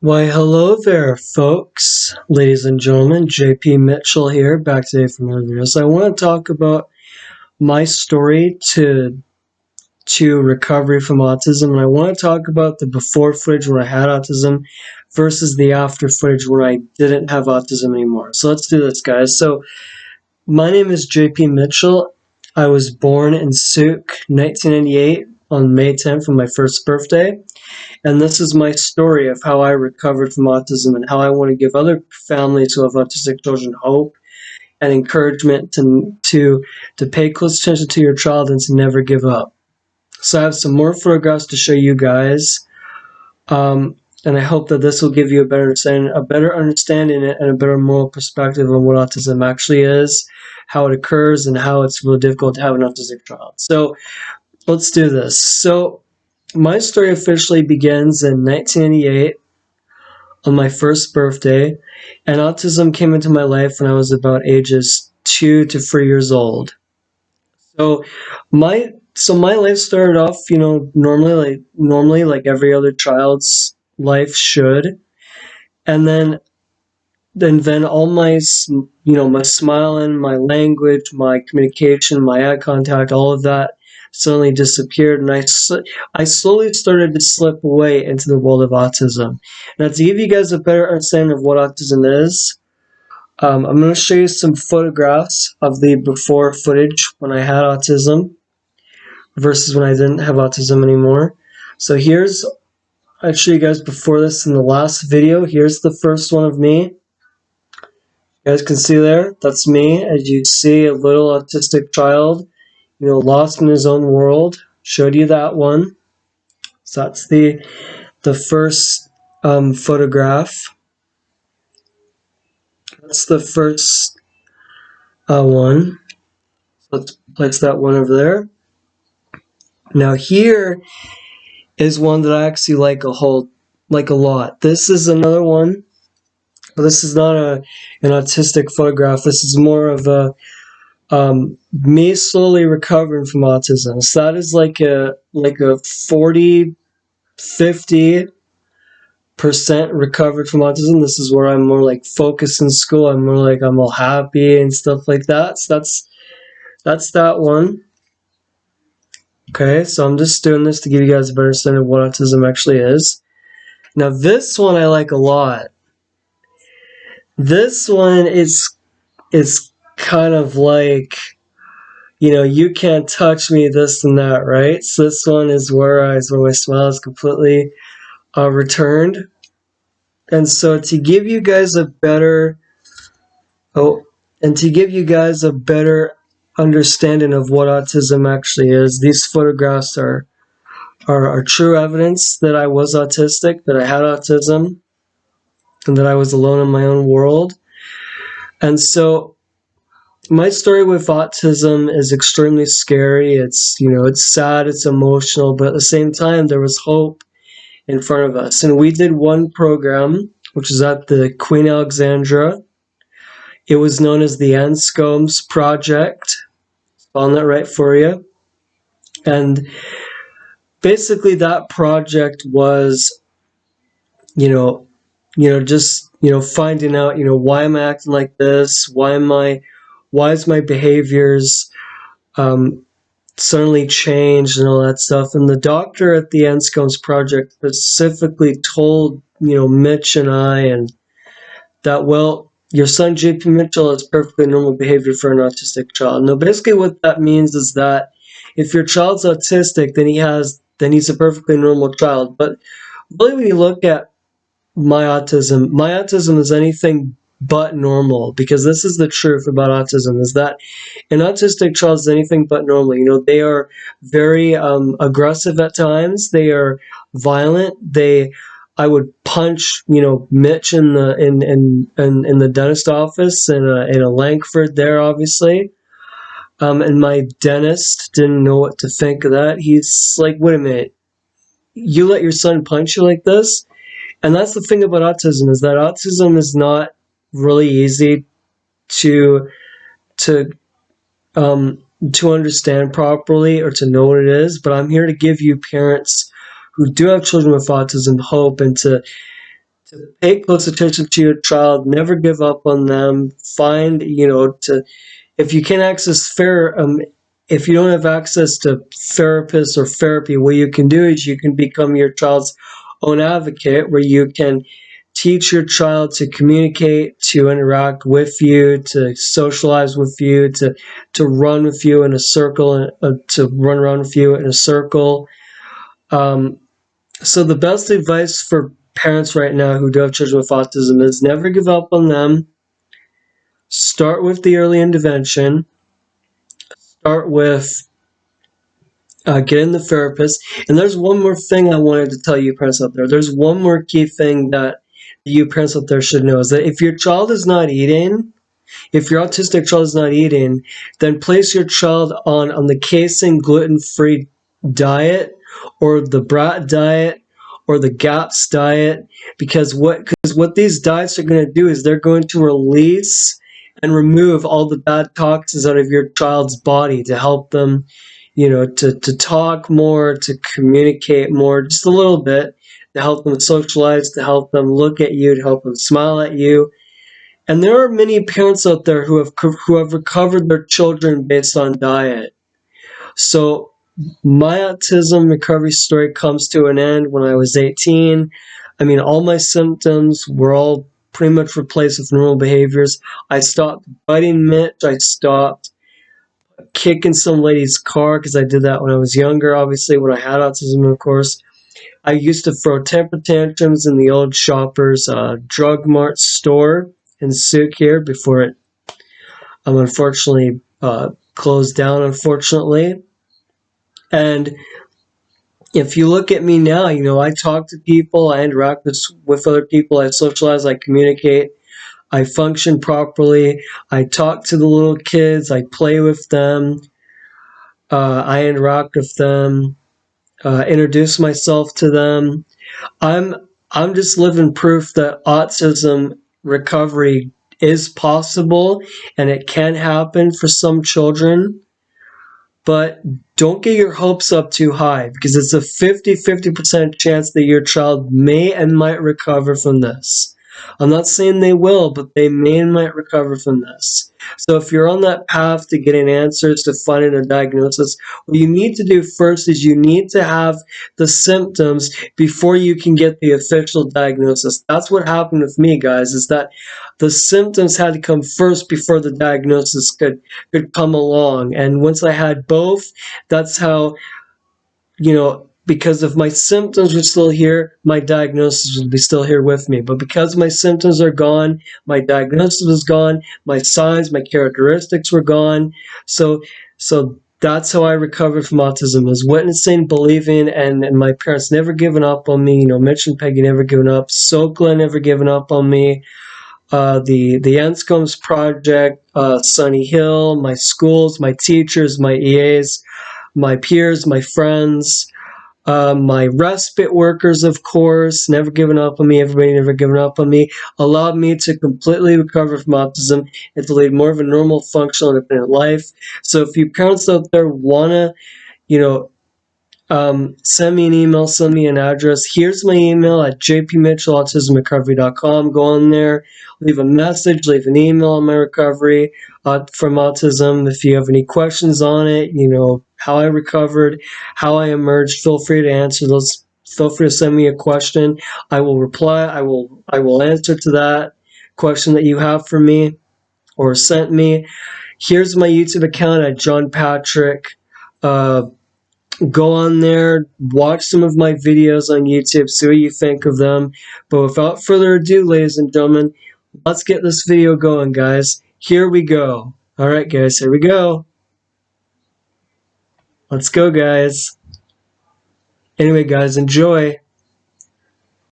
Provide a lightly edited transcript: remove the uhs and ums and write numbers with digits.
Why, hello there, folks, ladies and gentlemen. JP Mitchell here, back today for another video. So I want to talk about my story to recovery from autism, and I want to talk about the before footage when I had autism versus the after footage when I didn't have autism anymore. So let's do this, guys. So my name is JP Mitchell. I was born in Souk, 1998, on May 10th for my first birthday. And this is my story of how I recovered from autism and how I want to give other families who have autistic children hope and encouragement to pay close attention to your child and to never give up. So I have some more photographs to show you guys, and I hope that this will give you a better understanding and a better moral perspective on what autism actually is, how it occurs, and how it's really difficult to have an autistic child. So let's do this. So my story officially begins in 1988 on my first birthday, and autism came into my life when I was about ages 2 to 3 years old. So my life started off, normally like every other child's life should, and then all my my smiling, my language, my communication, my eye contact, all of that suddenly disappeared, and I slowly started to slip away into the world of autism. Now, to give you guys a better understanding of what autism is, I'm going to show you some photographs of the before footage when I had autism versus when I didn't have autism anymore. So I showed you guys before this in the last video. Here's the first one of me. You guys can see there, that's me. As you see, a little autistic child, lost in his own world. Showed you that one. So that's the first photograph. That's the first one. So let's place that one over there. Now here is one that I actually like a lot. This is another one. But this is not an autistic photograph. This is more of a me slowly recovering from autism. So that is like a 40-50% recovered from autism. This is where I'm more like focused in school. I'm more like I'm all happy and stuff like that. So that's that one. Okay, so I'm just doing this to give you guys a better understanding of what autism actually is. Now this one I like a lot. This one is kind of like, you can't touch me, this and that, right? So this one is where my smile is completely returned. And so to give you guys a better understanding of what autism actually is, these photographs are true evidence that I was autistic, that I had autism, and that I was alone in my own world. And so my story with autism is extremely scary. It's sad, it's emotional, but at the same time, there was hope in front of us. And we did one program, which is at the Queen Alexandra. It was known as the Anscombs Project. Spelling that right for you. And basically that project was, just finding out, why am I acting like this? Why is my behaviors suddenly changed and all that stuff? And the doctor at the Anscombs Project specifically told Mitch and I and that, well, your son JP Mitchell has perfectly normal behavior for an autistic child. Now, basically, what that means is that if your child's autistic, then he's a perfectly normal child. But really, when you look at my autism is anything but normal, because this is the truth about autism, is that an autistic child is anything but normal. They are very aggressive at times. They are violent. I would punch, Mitch in the dentist office in a Langford there, obviously. And my dentist didn't know what to think of that. He's like, wait a minute, you let your son punch you like this? And that's the thing about autism, is that autism is not really easy to understand properly or to know what it is. But I'm here to give you parents who do have children with autism hope, and to to pay close attention to your child, never give up on them, find, to, if you can't access if you don't have access to therapists or therapy, what you can do is you can become your child's own advocate, where you can teach your child to communicate, to interact with you, to socialize with you, to run with you in a circle, to run around with you in a circle. Um, so the best advice for parents right now who do have children with autism is never give up on them. Start with the early intervention. Start with getting the therapist. And there's one more thing I wanted to tell you parents out there. There's one more key thing that you parents out there should know, is that if your child is not eating, if your autistic child is not eating, then place your child on the casein gluten-free diet, or the brat diet, or the GAPS diet, because what these diets are going to do is they're going to release and remove all the bad toxins out of your child's body to help them, to talk more, to communicate more, just a little bit, to help them socialize, to help them look at you, to help them smile at you. And there are many parents out there who have recovered their children based on diet. So my autism recovery story comes to an end when I was 18. I mean, all my symptoms were all pretty much replaced with normal behaviors. I stopped biting Mitch. I stopped kicking some lady's car, because I did that when I was younger, obviously, when I had autism, of course. I used to throw temper tantrums in the old Shoppers Drug Mart store in Souk here before it unfortunately closed down, unfortunately. And if you look at me now, I talk to people, I interact with other people, I socialize, I communicate, I function properly, I talk to the little kids, I play with them, I interact with them, introduce myself to them. I'm I'm just living proof that autism recovery is possible, and it can happen for some children. But don't get your hopes up too high, because it's a 50% chance that your child may and might recover from this. I'm not saying they will, but they may and might recover from this. So if you're on that path to getting answers, to finding a diagnosis, what you need to do first is you need to have the symptoms before you can get the official diagnosis. That's what happened with me, guys, is that the symptoms had to come first before the diagnosis could come along. And once I had both, that's how, because if my symptoms were still here, my diagnosis would be still here with me. But because my symptoms are gone, my diagnosis was gone, my signs, my characteristics were gone. So that's how I recovered from autism, was witnessing, believing, and my parents never given up on me. Mitch and Peggy never given up. Sokla never given up on me. The Anscombs Project, Sunny Hill, my schools, my teachers, my EAs, my peers, my friends, my respite workers, of course, never given up on me. Everybody never given up on me. Allowed me to completely recover from autism and to lead more of a normal, functional, independent life. So if you parents out there want to, you know, send me an email, send me an address. Here's my email at jpmitchell@autismrecovery.com. Go on there, leave a message, leave an email on my recovery from autism. If you have any questions on it, how I recovered, how I emerged, feel free to answer those. Feel free to send me a question. I will reply. I will answer to that question that you have for me or sent me. Here's my YouTube account at John Patrick. Go on there, watch some of my videos on YouTube, see what you think of them. But without further ado, ladies and gentlemen, let's get this video going, guys. Here we go. All right, guys, here we go. Let's go, guys. Anyway, guys, enjoy.